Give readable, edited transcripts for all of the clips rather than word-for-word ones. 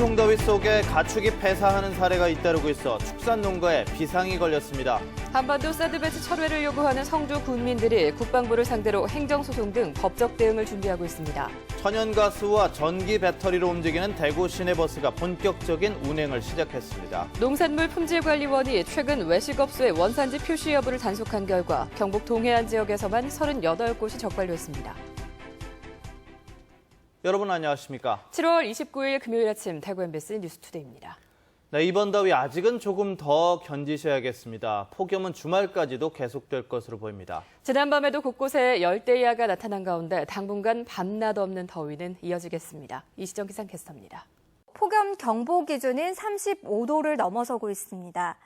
엄청더위 속에 가축이 폐사하는 사례가 잇따르고 있어 축산농가에 비상이 걸렸습니다. 한반도 사드 배치 철회를 요구하는 성주 군민들이 국방부를 상대로 행정소송 등 법적 대응을 준비하고 있습니다. 천연가스와 전기 배터리로 움직이는 대구 시내버스가 본격적인 운행을 시작했습니다. 농산물품질관리원이 최근 외식업소의 원산지 표시 여부를 단속한 결과 경북 동해안 지역에서만 38곳이 적발됐습니다. 여러분 안녕하십니까? 7월 29일 금요일 아침 대구 MBC 뉴스투데이입니다. 네, 이번 더위 아직은 조금 더 견디셔야겠습니다. 폭염은 주말까지도 계속될 것으로 보입니다. 지난밤에도 곳곳에 열대야가 나타난 가운데 당분간 밤낮 없는 더위는 이어지겠습니다. 이시정 기상캐스터입니다. 폭염 경보 기준인 35도를 넘어서고 있습니다.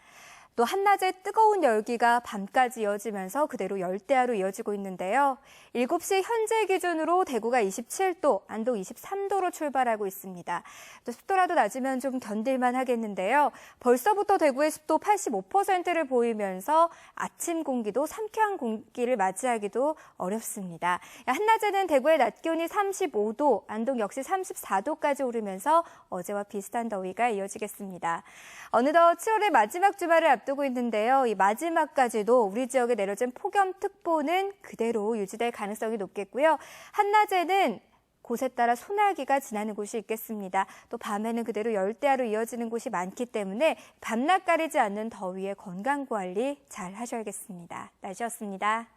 또 한낮의 뜨거운 열기가 밤까지 이어지면서 그대로 열대야로 이어지고 있는데요. 7시 현재 기준으로 대구가 27도, 안동 23도로 출발하고 있습니다. 또 습도라도 낮으면 좀 견딜만 하겠는데요. 벌써부터 대구의 습도 85%를 보이면서 아침 공기도 상쾌한 공기를 맞이하기도 어렵습니다. 한낮에는 대구의 낮 기온이 35도, 안동 역시 34도까지 오르면서 어제와 비슷한 더위가 이어지겠습니다. 어느덧 7월의 마지막 주말을 앞두고 있는데요. 이 마지막까지도 우리 지역에 내려진 폭염특보는 그대로 유지될 가능성이 높겠고요. 한낮에는 곳에 따라 소나기가 지나는 곳이 있겠습니다. 또 밤에는 그대로 열대야로 이어지는 곳이 많기 때문에 밤낮 가리지 않는 더위에 건강관리 잘 하셔야겠습니다. 날씨였습니다.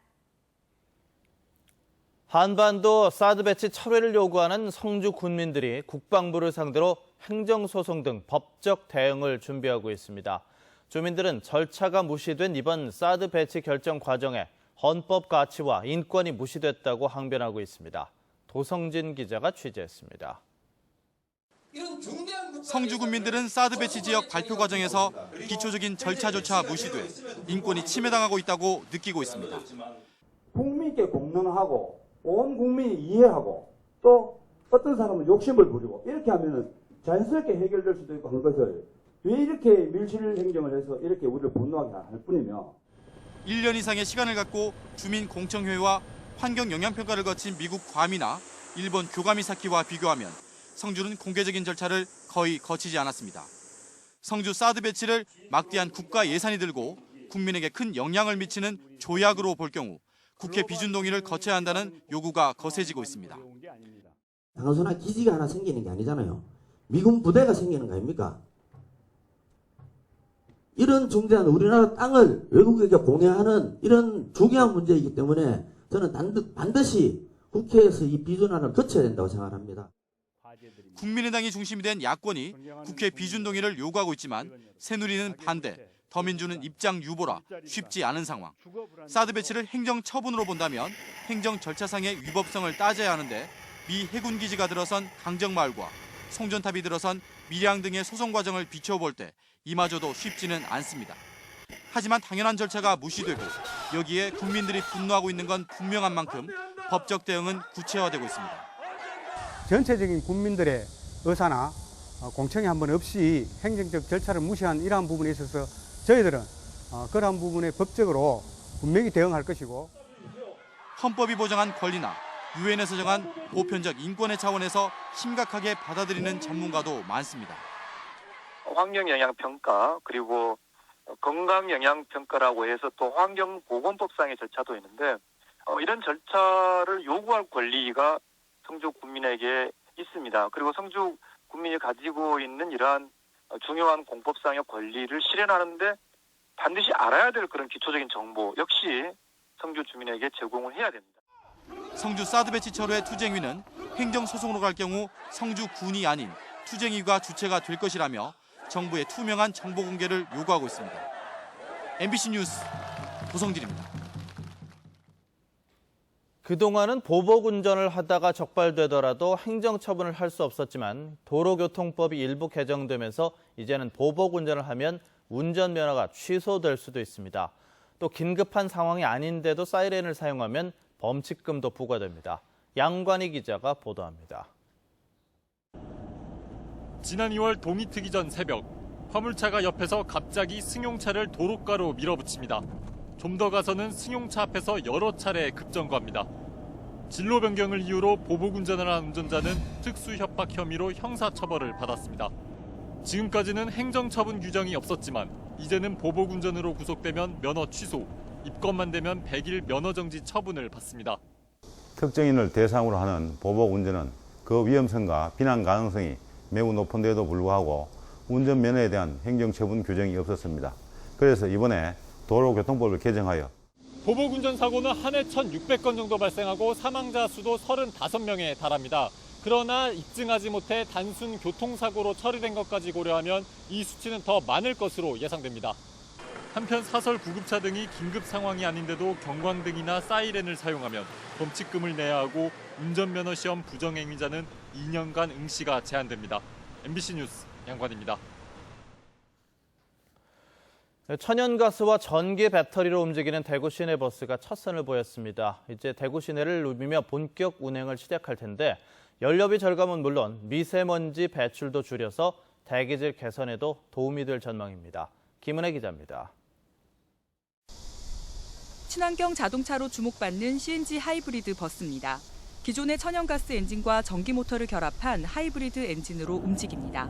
한반도 사드 배치 철회를 요구하는 성주 군민들이 국방부를 상대로 행정소송 등 법적 대응을 준비하고 있습니다. 주민들은 절차가 무시된 이번 사드 배치 결정 과정에 헌법 가치와 인권이 무시됐다고 항변하고 있습니다. 도성진 기자가 취재했습니다. 성주 군민들은 사드 배치 지역 발표 과정에서 기초적인 절차조차 무시돼 인권이 침해당하고 있다고 느끼고 있습니다. 국민께 공론하고 온 국민이 이해하고 또 어떤 사람은 욕심을 부리고 이렇게 하면 자연스럽게 해결될 수도 있고 하는 것을 왜 이렇게 밀실 행정을 해서 이렇게 우리를 분노하게 할 뿐이며 1년 이상의 시간을 갖고 주민 공청회와 환경 영향평가를 거친 미국 괌이나 일본 교가미사키와 비교하면 성주는 공개적인 절차를 거의 거치지 않았습니다. 성주 사드 배치를 막대한 국가 예산이 들고 국민에게 큰 영향을 미치는 조약으로 볼 경우 국회 비준 동의를 거쳐야 한다는 요구가 거세지고 있습니다. 당소나 기지가 하나 생기는 게 아니잖아요. 미군 부대가 생기는 거 아닙니까? 이런 중대한 우리나라 땅을 외국에게 공여하는 이런 중요한 문제이기 때문에 저는 반드시 국회에서 이 비준안을 거쳐야 된다고 생각합니다. 국민의당이 중심이 된 야권이 국회 비준 동의를 요구하고 있지만 새누리는 반대, 더민주는 입장 유보라 쉽지 않은 상황. 사드 배치를 행정 처분으로 본다면 행정 절차상의 위법성을 따져야 하는데 미 해군 기지가 들어선 강정마을과 송전탑이 들어선 밀양 등의 소송 과정을 비춰볼 때 이마저도 쉽지는 않습니다. 하지만 당연한 절차가 무시되고 여기에 국민들이 분노하고 있는 건 분명한 만큼 법적 대응은 구체화되고 있습니다. 전체적인 국민들의 의사나 공청회 한 번 없이 행정적 절차를 무시한 이러한 부분에 있어서 저희들은 그러한 부분에 법적으로 분명히 대응할 것이고 헌법이 보장한 권리나 유엔에서 정한 보편적 인권의 차원에서 심각하게 받아들이는 전문가도 많습니다. 환경영향평가 그리고 건강영향평가라고 해서 또 환경보건법상의 절차도 있는데 이런 절차를 요구할 권리가 성주 국민에게 있습니다. 그리고 성주 국민이 가지고 있는 이러한 중요한 공법상의 권리를 실현하는데 반드시 알아야 될 그런 기초적인 정보 역시 성주 주민에게 제공을 해야 됩니다. 성주 사드 배치 철회 투쟁위는 행정소송으로 갈 경우 성주 군이 아닌 투쟁위가 주체가 될 것이라며 정부의 투명한 정보 공개를 요구하고 있습니다. MBC 뉴스 도성진입니다. 그동안은 보복운전을 하다가 적발되더라도 행정처분을 할 수 없었지만 도로교통법이 일부 개정되면서 이제는 보복운전을 하면 운전면허가 취소될 수도 있습니다. 또 긴급한 상황이 아닌데도 사이렌을 사용하면 범칙금도 부과됩니다. 양관희 기자가 보도합니다. 지난 2월 동이 트기 전 새벽, 화물차가 옆에서 갑자기 승용차를 도로가로 밀어붙입니다. 좀 더 가서는 승용차 앞에서 여러 차례 급정거합니다. 진로 변경을 이유로 보복운전을 한 운전자는 특수협박 혐의로 형사처벌을 받았습니다. 지금까지는 행정처분 규정이 없었지만 이제는 보복운전으로 구속되면 면허 취소, 입건만 되면 100일 면허정지 처분을 받습니다. 특정인을 대상으로 하는 보복운전은 그 위험성과 비난 가능성이 매우 높은데도 불구하고 운전면허에 대한 행정처분 규정이 없었습니다. 그래서 이번에 도로교통법을 개정하여 보복운전 사고는 한 해 1,600건 정도 발생하고 사망자 수도 35명에 달합니다. 그러나 입증하지 못해 단순 교통사고로 처리된 것까지 고려하면 이 수치는 더 많을 것으로 예상됩니다. 한편 사설 구급차 등이 긴급 상황이 아닌데도 경광등이나 사이렌을 사용하면 범칙금을 내야 하고 운전면허 시험 부정행위자는 2년간 응시가 제한됩니다. MBC 뉴스 양관입니다. 천연가스와 전기 배터리로 움직이는 대구 시내버스가 첫 선을 보였습니다. 이제 대구 시내를 누비며 본격 운행을 시작할 텐데 연료비 절감은 물론 미세먼지 배출도 줄여서 대기질 개선에도 도움이 될 전망입니다. 김은혜 기자입니다. 친환경 자동차로 주목받는 CNG 하이브리드 버스입니다. 기존의 천연가스 엔진과 전기 모터를 결합한 하이브리드 엔진으로 움직입니다.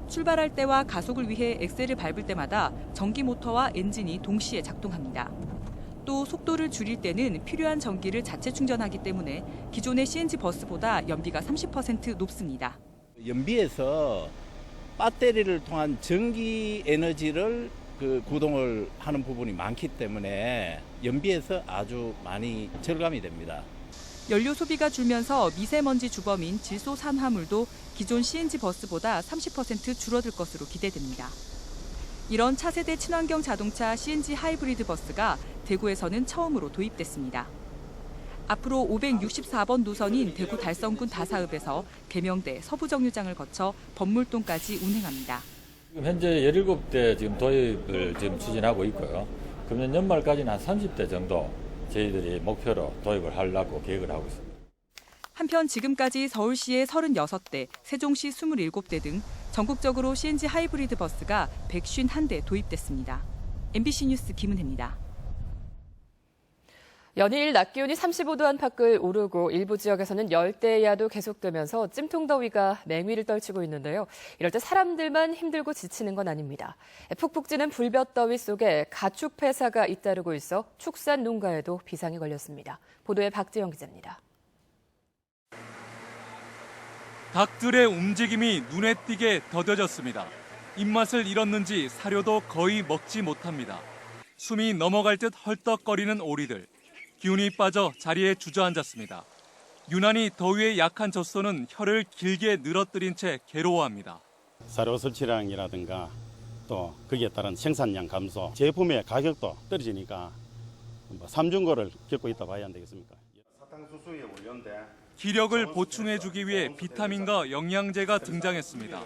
출발할 때와 가속을 위해 엑셀을 밟을 때마다 전기 모터와 엔진이 동시에 작동합니다. 또 속도를 줄일 때는 필요한 전기를 자체 충전하기 때문에 기존의 CNG 버스보다 연비가 30% 높습니다. 연비에서 배터리를 통한 전기 에너지를 구동을 하는 부분이 많기 때문에 연비에서 아주 많이 절감이 됩니다. 연료 소비가 줄면서 미세먼지 주범인 질소산화물도 기존 CNG 버스보다 30% 줄어들 것으로 기대됩니다. 이런 차세대 친환경 자동차 CNG 하이브리드 버스가 대구에서는 처음으로 도입됐습니다. 앞으로 564번 노선인 대구 달성군 다사읍에서 계명대 서부정류장을 거쳐 범물동까지 운행합니다. 지금 현재 17대 지금 도입을 지금 추진하고 있고요. 금년 연말까지는 한 30대 정도 저희들이 목표로 도입을 하려고 계획을 하고 있습니다. 한편 지금까지 서울시의 36대, 세종시 27대 등 전국적으로 CNG 하이브리드 버스가 151대 도입됐습니다. MBC 뉴스 김은혜입니다. 연일 낮 기온이 35도 안팎을 오르고 일부 지역에서는 열대야도 계속되면서 찜통더위가 맹위를 떨치고 있는데요. 이럴 때 사람들만 힘들고 지치는 건 아닙니다. 푹푹 찌는 불볕더위 속에 가축 폐사가 잇따르고 있어 축산 농가에도 비상이 걸렸습니다. 보도에 박재영 기자입니다. 닭들의 움직임이 눈에 띄게 더뎌졌습니다. 입맛을 잃었는지 사료도 거의 먹지 못합니다. 숨이 넘어갈 듯 헐떡거리는 오리들. 기운이 빠져 자리에 주저앉았습니다. 유난히 더위에 약한 젖소는 혀를 길게 늘어뜨린 채 괴로워합니다. 사료 설치량이라든가 또 거기에 따른 생산량 감소, 제품의 가격도 떨어지니까 삼중고를 겪고 있다 봐야 안 되겠습니까? 사탕수수에 올렸는데 기력을 보충해주기 위해 비타민과 영양제가 등장했습니다.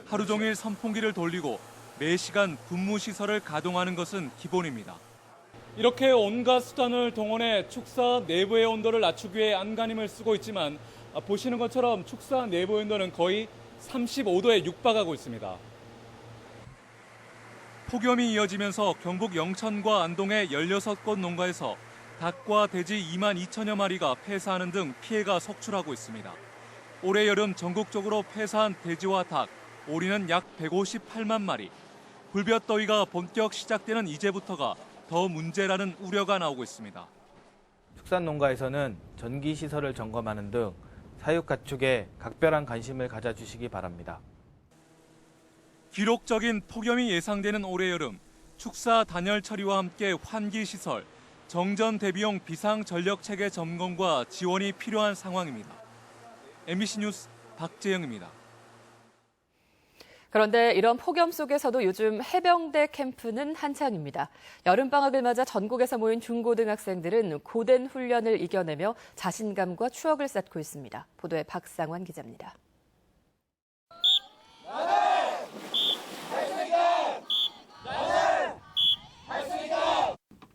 하루 종일 선풍기를 돌리고 매시간 분무시설을 가동하는 것은 기본입니다. 이렇게 온갖 수단을 동원해 축사 내부의 온도를 낮추기 위해 안간힘을 쓰고 있지만 보시는 것처럼 축사 내부의 온도는 거의 35도에 육박하고 있습니다. 폭염이 이어지면서 경북 영천과 안동의 16곳 농가에서 닭과 돼지 2만 2천여 마리가 폐사하는 등 피해가 속출하고 있습니다. 올해 여름 전국적으로 폐사한 돼지와 닭, 오리는 약 158만 마리. 불볕더위가 본격 시작되는 이제부터가 더 문제라는 우려가 나오고 있습니다. 축산농가에서는 전기시설을 점검하는 등 사육 가축에 각별한 관심을 가져주시기 바랍니다. 기록적인 폭염이 예상되는 올해 여름, 축사 단열 처리와 함께 환기시설, 정전 대비용 비상전력체계 점검과 지원이 필요한 상황입니다. MBC 뉴스 박재영입니다. 그런데 이런 폭염 속에서도 요즘 해병대 캠프는 한창입니다. 여름방학을 맞아 전국에서 모인 중고등학생들은 고된 훈련을 이겨내며 자신감과 추억을 쌓고 있습니다. 보도에 박상환 기자입니다.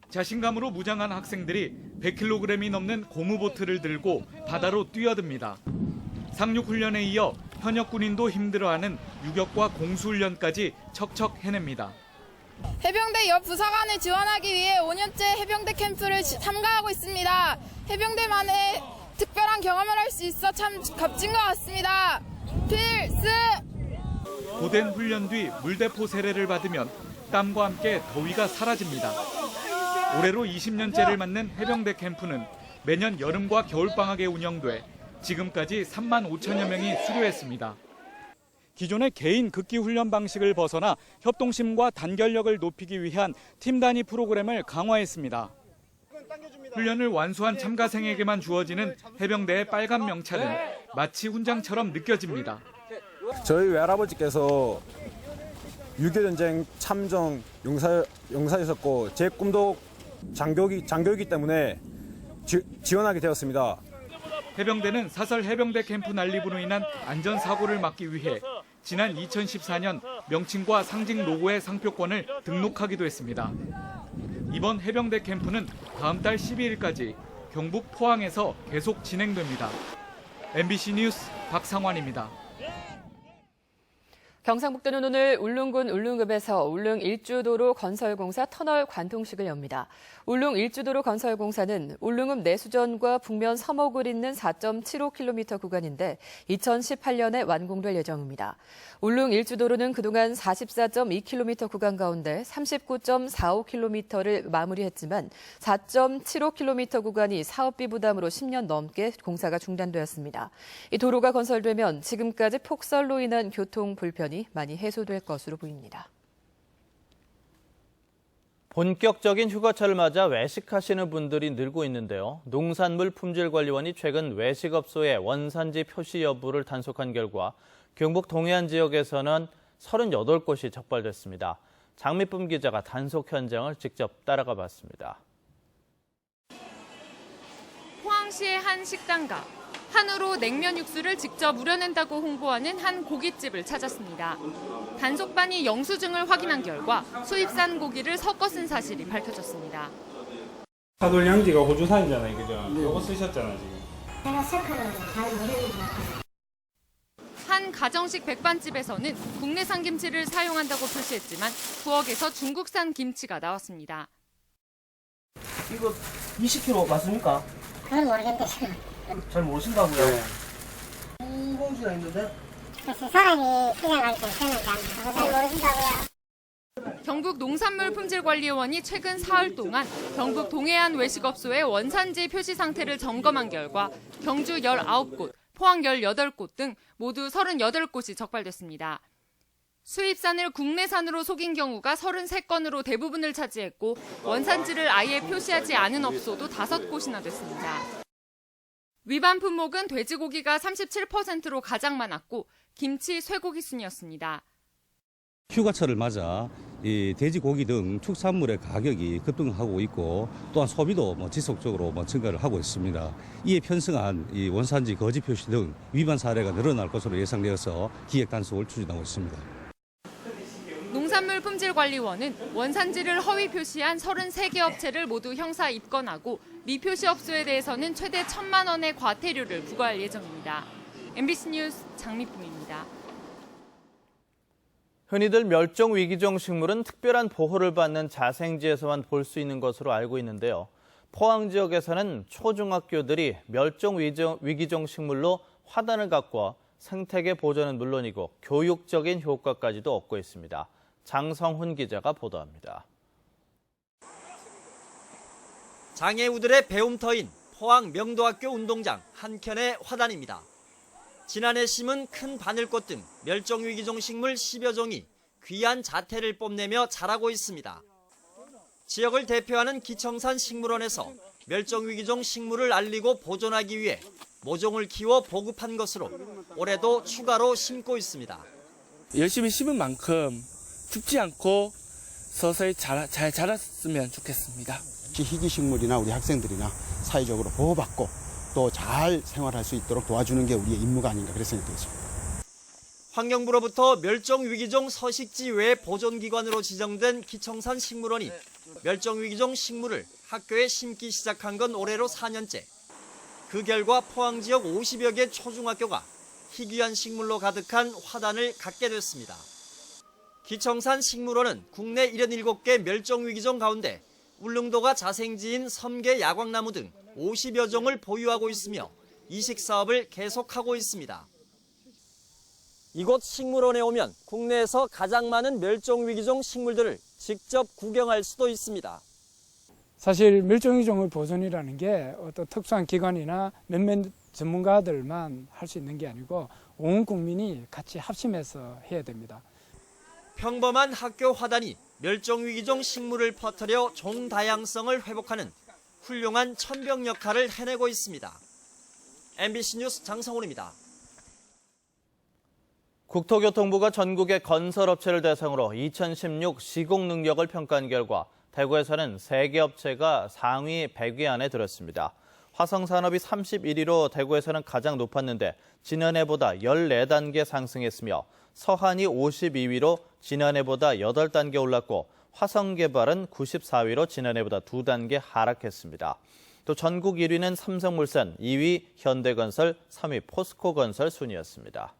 자신감으로 무장한 학생들이 100kg이 넘는 고무보트를 들고 바다로 뛰어듭니다. 상륙훈련에 이어 현역 군인도 힘들어하는 유격과 공수훈련까지 척척 해냅니다. 해병대 옆 부사관을 지원하기 위해 5년째 해병대 캠프를 참가하고 있습니다. 해병대만의 특별한 경험을 할 수 있어 참 값진 것 같습니다. 필수! 고된 훈련 뒤 물대포 세례를 받으면 땀과 함께 더위가 사라집니다. 올해로 20년째를 맞는 해병대 캠프는 매년 여름과 겨울방학에 운영돼 지금까지 3만 5천여 명이 수료했습니다. 기존의 개인 극기 훈련 방식을 벗어나 협동심과 단결력을 높이기 위한 팀 단위 프로그램을 강화했습니다. 훈련을 완수한 참가생에게만 주어지는 해병대의 빨간 명찰은 마치 훈장처럼 느껴집니다. 저희 외할아버지께서 6.25 전쟁 참정 용사였었고 제 꿈도 장교이기 때문에 지원하게 되었습니다. 해병대는 사설 해병대 캠프 난입으로 인한 안전사고를 막기 위해 지난 2014년 명칭과 상징 로고의 상표권을 등록하기도 했습니다. 이번 해병대 캠프는 다음 달 12일까지 경북 포항에서 계속 진행됩니다. MBC 뉴스 박상환입니다. 경상북도는 오늘 울릉군 울릉읍에서 울릉 일주도로 건설공사 터널 관통식을 엽니다. 울릉 일주도로 건설공사는 울릉읍 내수전과 북면 서목을 잇는 4.75km 구간인데 2018년에 완공될 예정입니다. 울릉 일주도로는 그동안 44.2km 구간 가운데 39.45km를 마무리했지만 4.75km 구간이 사업비 부담으로 10년 넘게 공사가 중단되었습니다. 이 도로가 건설되면 지금까지 폭설로 인한 교통 불편이 많이 해소될 것으로 보입니다. 본격적인 휴가철을 맞아 외식하시는 분들이 늘고 있는데요. 농산물 품질관리원이 최근 외식업소의 원산지 표시 여부를 단속한 결과 경북 동해안 지역에서는 38곳이 적발됐습니다. 장미쁨 기자가 단속 현장을 직접 따라가 봤습니다. 포항시의 한 식당가. 한우로 냉면 육수를 직접 우려낸다고 홍보하는 한 고깃집을 찾았습니다. 단속반이 영수증을 확인한 결과 수입산 고기를 섞어 쓴 사실이 밝혀졌습니다. 사돌 양지가 호주산이잖아요, 그죠? 이거 쓰셨잖아요, 지금. 제가 색깔을 잘 모르는 것 같아요. 한 가정식 백반집에서는 국내산 김치를 사용한다고 표시했지만 부엌에서 중국산 김치가 나왔습니다. 이거 20kg 맞습니까? 그건 모르겠는데. 잘 모르신다고요? 네. 봉지가 있는데? 사람이 시장할 때 쓰는데 잘 모르신다고요? 경북 농산물품질관리원이 최근 사흘 동안 경북 동해안 외식업소의 원산지 표시 상태를 점검한 결과 경주 19곳, 포항 18곳 등 모두 38곳이 적발됐습니다. 수입산을 국내산으로 속인 경우가 33건으로 대부분을 차지했고 원산지를 아예 표시하지 않은 업소도 5곳이나 됐습니다. 위반 품목은 돼지고기가 37%로 가장 많았고 김치, 쇠고기 순이었습니다. 휴가철을 맞아 이 돼지고기 등 축산물의 가격이 급등하고 있고 또한 소비도 지속적으로 증가를 하고 있습니다. 이에 편성한 이 원산지 거짓 표시 등 위반 사례가 늘어날 것으로 예상되어서 기획 단속을 추진하고 있습니다. 농산물품질관리원은 원산지를 허위 표시한 33개 업체를 모두 형사 입건하고 미표시 업소에 대해서는 최대 1,000만 원의 과태료를 부과할 예정입니다. MBC 뉴스 장미쁨입니다. 흔히들 멸종 위기종 식물은 특별한 보호를 받는 자생지에서만 볼 수 있는 것으로 알고 있는데요. 포항 지역에서는 초중학교들이 멸종 위기종 식물로 화단을 가꿔 생태계 보존은 물론이고 교육적인 효과까지도 얻고 있습니다. 장성훈 기자가 보도합니다. 장애우들의 배움터인 포항 명도학교 운동장 한켠의 화단입니다. 지난해 심은 큰 바늘꽃 등 멸종위기종 식물 10여 종이 귀한 자태를 뽐내며 자라고 있습니다. 지역을 대표하는 기청산 식물원에서 멸종위기종 식물을 알리고 보존하기 위해 모종을 키워 보급한 것으로 올해도 추가로 심고 있습니다. 열심히 심은 만큼 죽지 않고 서서히 잘 자랐으면 좋겠습니다. 희귀식물이나 우리 학생들이나 사회적으로 보호받고 또 잘 생활할 수 있도록 도와주는 게 우리의 임무가 아닌가 그렇게 생각되었습니다. 환경부로부터 멸종위기종 서식지 외 보존기관으로 지정된 기청산 식물원이 멸종위기종 식물을 학교에 심기 시작한 건 올해로 4년째. 그 결과 포항 지역 50여 개 초중학교가 희귀한 식물로 가득한 화단을 갖게 됐습니다. 기청산 식물원은 국내 77개 멸종위기종 가운데 울릉도가 자생지인 섬계 야광나무 등 50여 종을 보유하고 있으며 이식 사업을 계속하고 있습니다. 이곳 식물원에 오면 국내에서 가장 많은 멸종위기종 식물들을 직접 구경할 수도 있습니다. 사실 멸종위기종의 보존이라는 게 어떤 특수한 기관이나 몇몇 전문가들만 할 수 있는 게 아니고 온 국민이 같이 합심해서 해야 됩니다. 평범한 학교 화단이 멸종위기종 식물을 퍼뜨려 종 다양성을 회복하는 훌륭한 천병 역할을 해내고 있습니다. MBC 뉴스 장성훈입니다. 국토교통부가 전국의 건설업체를 대상으로 2016 시공 능력을 평가한 결과 대구에서는 3개 업체가 상위 100위 안에 들었습니다. 화성산업이 31위로 대구에서는 가장 높았는데 지난해보다 14단계 상승했으며 서한이 52위로 지난해보다 8단계 올랐고 화성개발은 94위로 지난해보다 2단계 하락했습니다. 또 전국 1위는 삼성물산, 2위 현대건설, 3위 포스코건설 순이었습니다.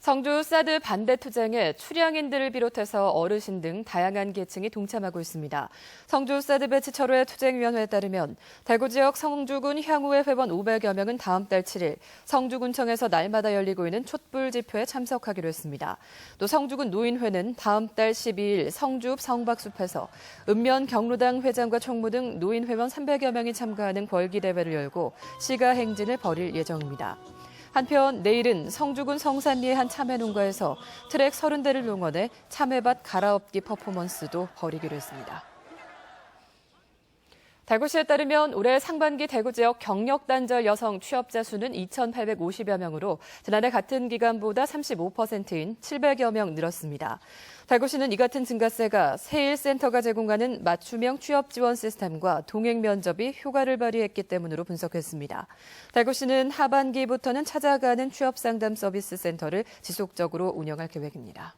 성주 사드 반대 투쟁에 출향인들을 비롯해서 어르신 등 다양한 계층이 동참하고 있습니다. 성주 사드 배치 철회 투쟁위원회에 따르면 대구 지역 성주군 향후회 회원 500여 명은 다음 달 7일 성주군청에서 날마다 열리고 있는 촛불 집회에 참석하기로 했습니다. 또 성주군 노인회는 다음 달 12일 성주읍 성박숲에서 읍면 경로당 회장과 총무 등 노인회원 300여 명이 참가하는 벌기대회를 열고 시가 행진을 벌일 예정입니다. 한편 내일은 성주군 성산리의 한 참외농가에서 트랙 30대를 동원해 참외밭 갈아엎기 퍼포먼스도 벌이기로 했습니다. 대구시에 따르면 올해 상반기 대구 지역 경력단절 여성 취업자 수는 2,850여 명으로 지난해 같은 기간보다 35%인 700여 명 늘었습니다. 대구시는 이 같은 증가세가 세일센터가 제공하는 맞춤형 취업 지원 시스템과 동행 면접이 효과를 발휘했기 때문으로 분석했습니다. 대구시는 하반기부터는 찾아가는 취업 상담 서비스 센터를 지속적으로 운영할 계획입니다.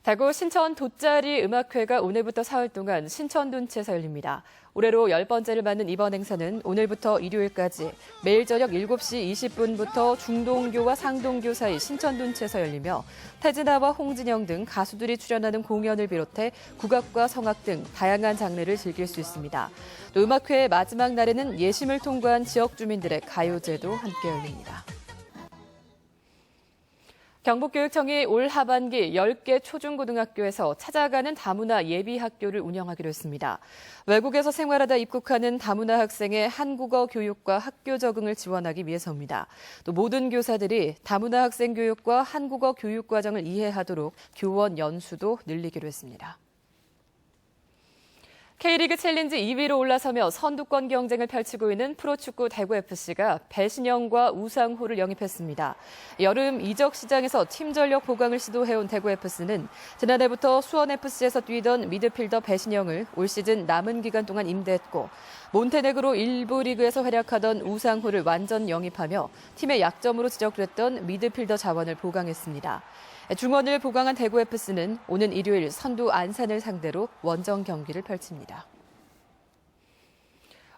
대구 신천 돗자리 음악회가 오늘부터 사흘 동안 신천둔치에서 열립니다. 올해로 10번째를 맞는 이번 행사는 오늘부터 일요일까지 매일 저녁 7시 20분부터 중동교와 상동교 사이 신천둔치에서 열리며 태진아와 홍진영 등 가수들이 출연하는 공연을 비롯해 국악과 성악 등 다양한 장르를 즐길 수 있습니다. 또 음악회의 마지막 날에는 예심을 통과한 지역 주민들의 가요제도 함께 열립니다. 경북교육청이 올 하반기 10개 초중고등학교에서 찾아가는 다문화 예비학교를 운영하기로 했습니다. 외국에서 생활하다 입국하는 다문화 학생의 한국어 교육과 학교 적응을 지원하기 위해서입니다. 또 모든 교사들이 다문화 학생 교육과 한국어 교육 과정을 이해하도록 교원 연수도 늘리기로 했습니다. K리그 챌린지 2위로 올라서며 선두권 경쟁을 펼치고 있는 프로축구 대구FC가 배신영과 우상호를 영입했습니다. 여름 이적 시장에서 팀 전력 보강을 시도해온 대구FC는 지난해부터 수원FC에서 뛰던 미드필더 배신영을 올 시즌 남은 기간 동안 임대했고 몬테네그로 1부 리그에서 활약하던 우상호를 완전 영입하며 팀의 약점으로 지적됐던 미드필더 자원을 보강했습니다. 중원을 보강한 대구FC는 오는 일요일 선두 안산을 상대로 원정 경기를 펼칩니다.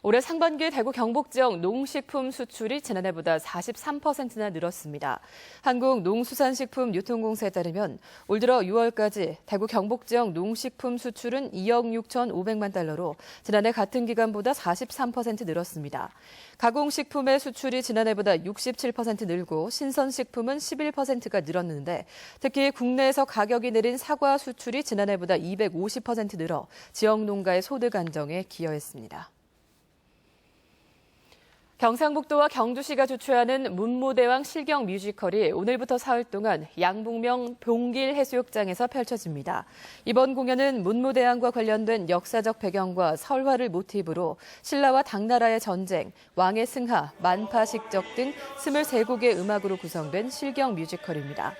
올해 상반기 대구 경북 지역 농식품 수출이 지난해보다 43%나 늘었습니다. 한국농수산식품유통공사에 따르면 올 들어 6월까지 대구 경북 지역 농식품 수출은 2억 6,500만 달러로 지난해 같은 기간보다 43% 늘었습니다. 가공식품의 수출이 지난해보다 67% 늘고 신선식품은 11%가 늘었는데 특히 국내에서 가격이 내린 사과 수출이 지난해보다 250% 늘어 지역 농가의 소득 안정에 기여했습니다. 경상북도와 경주시가 주최하는 문무대왕 실경 뮤지컬이 오늘부터 사흘 동안 양북명 봉길 해수욕장에서 펼쳐집니다. 이번 공연은 문무대왕과 관련된 역사적 배경과 설화를 모티브로 신라와 당나라의 전쟁, 왕의 승하, 만파식적 등 23곡의 음악으로 구성된 실경 뮤지컬입니다.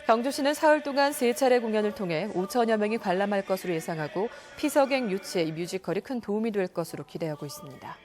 경주시는 사흘 동안 3차례 공연을 통해 5천여 명이 관람할 것으로 예상하고 피서객 유치에 이 뮤지컬이 큰 도움이 될 것으로 기대하고 있습니다.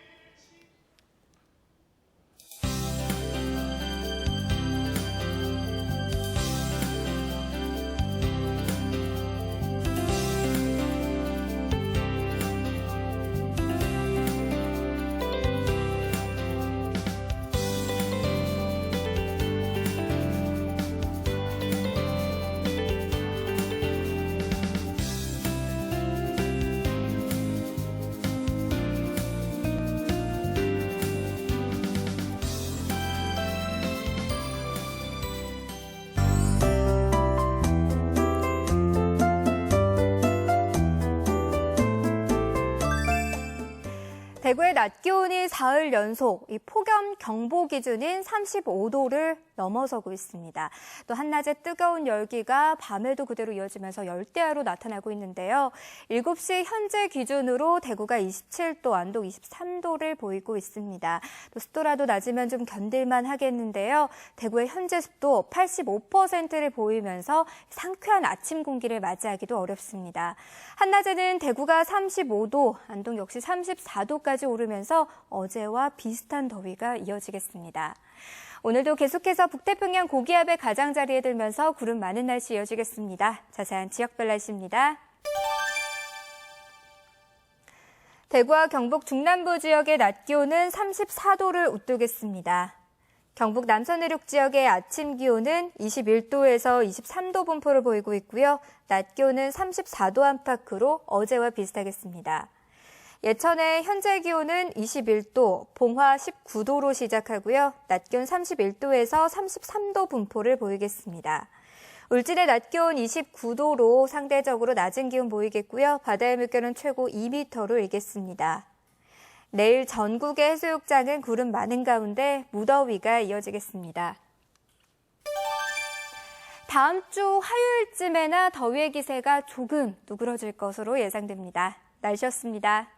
대구의 낮 기온이 사흘 연속 이 폭염 경보 기준인 35도를 넘어서고 있습니다. 또 한낮의 뜨거운 열기가 밤에도 그대로 이어지면서 열대야로 나타나고 있는데요. 7시 현재 기준으로 대구가 27도, 안동 23도를 보이고 있습니다. 또 습도라도 낮으면 좀 견딜만 하겠는데요. 대구의 현재 습도 85%를 보이면서 상쾌한 아침 공기를 맞이하기도 어렵습니다. 한낮에는 대구가 35도, 안동 역시 34도까지 오르면서 어제와 비슷한 더위가 이어지겠습니다. 오늘도 계속해서 북태평양 고기압의 가장자리에 들면서 구름 많은 날씨 이어지겠습니다. 자세한 지역별 날씨입니다. 대구와 경북 중남부 지역의 낮 기온은 34도를 웃도겠습니다. 경북 남서 내륙 지역의 아침 기온은 21도에서 23도 분포를 보이고 있고요. 낮 기온은 34도 안팎으로 어제와 비슷하겠습니다. 예천의 현재 기온은 21도, 봉화 19도로 시작하고요. 낮 기온 31도에서 33도 분포를 보이겠습니다. 울진의 낮 기온 29도로 상대적으로 낮은 기온 보이겠고요. 바다의 물결은 최고 2m로 일겠습니다. 내일 전국의 해수욕장은 구름 많은 가운데 무더위가 이어지겠습니다. 다음 주 화요일쯤에나 더위의 기세가 조금 누그러질 것으로 예상됩니다. 날씨였습니다.